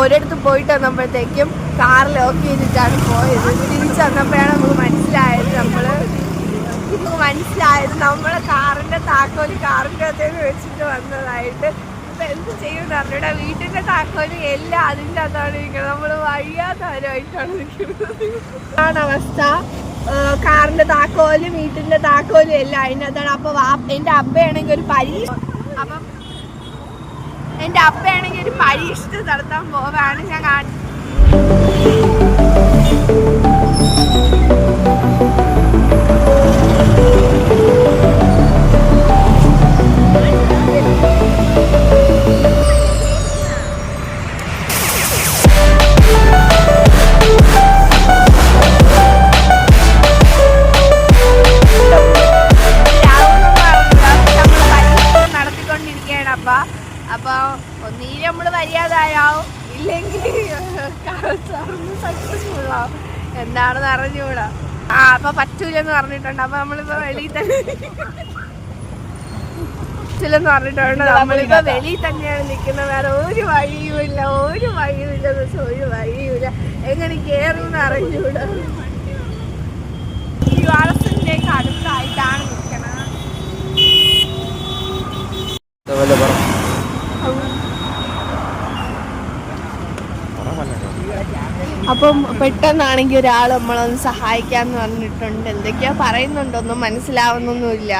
ഒരിടത്ത് പോയിട്ട് വന്നപ്പോഴത്തേക്കും കാർ ലോക്ക് ചെയ്തിട്ടാണ് പോയത്. തിരിച്ച് വന്നപ്പോഴാണ് നമുക്ക് മനസ്സിലായത് നമ്മളെ കാറിൻ്റെ താക്കോല് കാറിൻ്റെ അകത്തേക്ക് വെച്ചിട്ട് വന്നതായിട്ട്. ഇപ്പം എന്ത് ചെയ്യുമെന്ന് അറിഞ്ഞൂടെ. വീട്ടിൻ്റെ താക്കോല് എല്ലാം അതിൻ്റെ അകത്താണ് ഇരിക്കുന്നത്. നമ്മൾ വഴിയാത്തവരുമായിട്ടാണ് നിൽക്കുന്നത്. ആണ് അവസ്ഥ. കാറിൻ്റെ താക്കോലും വീട്ടിൻ്റെ താക്കോലും എല്ലാം അതിൻ്റെ അകത്താണ്. അപ്പോൾ എൻ്റെ അബ്ബയാണെങ്കിൽ ഒരു പരീക്ഷ നടത്താൻ പോവാണ്. ഞാൻ അപ്പോൾ ഒന്നീ നമ്മൾ വരിയാതായാവും, ഇല്ലെങ്കിൽ സക്സസ്ഫുള്ളാവും. എന്താണെന്ന് അറിഞ്ഞുകൂടാ. അപ്പൊ പറ്റൂലെന്ന് പറഞ്ഞിട്ടുണ്ട്. അപ്പൊ നമ്മളിപ്പോ വെളിയിൽ തന്നെ പറ്റൂലെന്ന് പറഞ്ഞിട്ടുണ്ട്. നമ്മളിപ്പോ വെളിയിൽ തന്നെയാണ് നിൽക്കുന്നത്. വേറെ ഒരു വഴിയുമില്ല. ഒരു വഴിയുമില്ല. എങ്ങനെ കേറുമെന്ന് അറിഞ്ഞുകൂടാ. ഈ വളസിലേക്ക് അടുത്തായിട്ടാണ് നിൽക്കണത്. അപ്പം പെട്ടെന്നാണെങ്കിൽ ഒരാൾ നമ്മളൊന്ന് സഹായിക്കാന്ന് പറഞ്ഞിട്ടുണ്ട്. എന്തൊക്കെയാ പറയുന്നുണ്ടോന്നും മനസ്സിലാവുന്നൊന്നുമില്ല.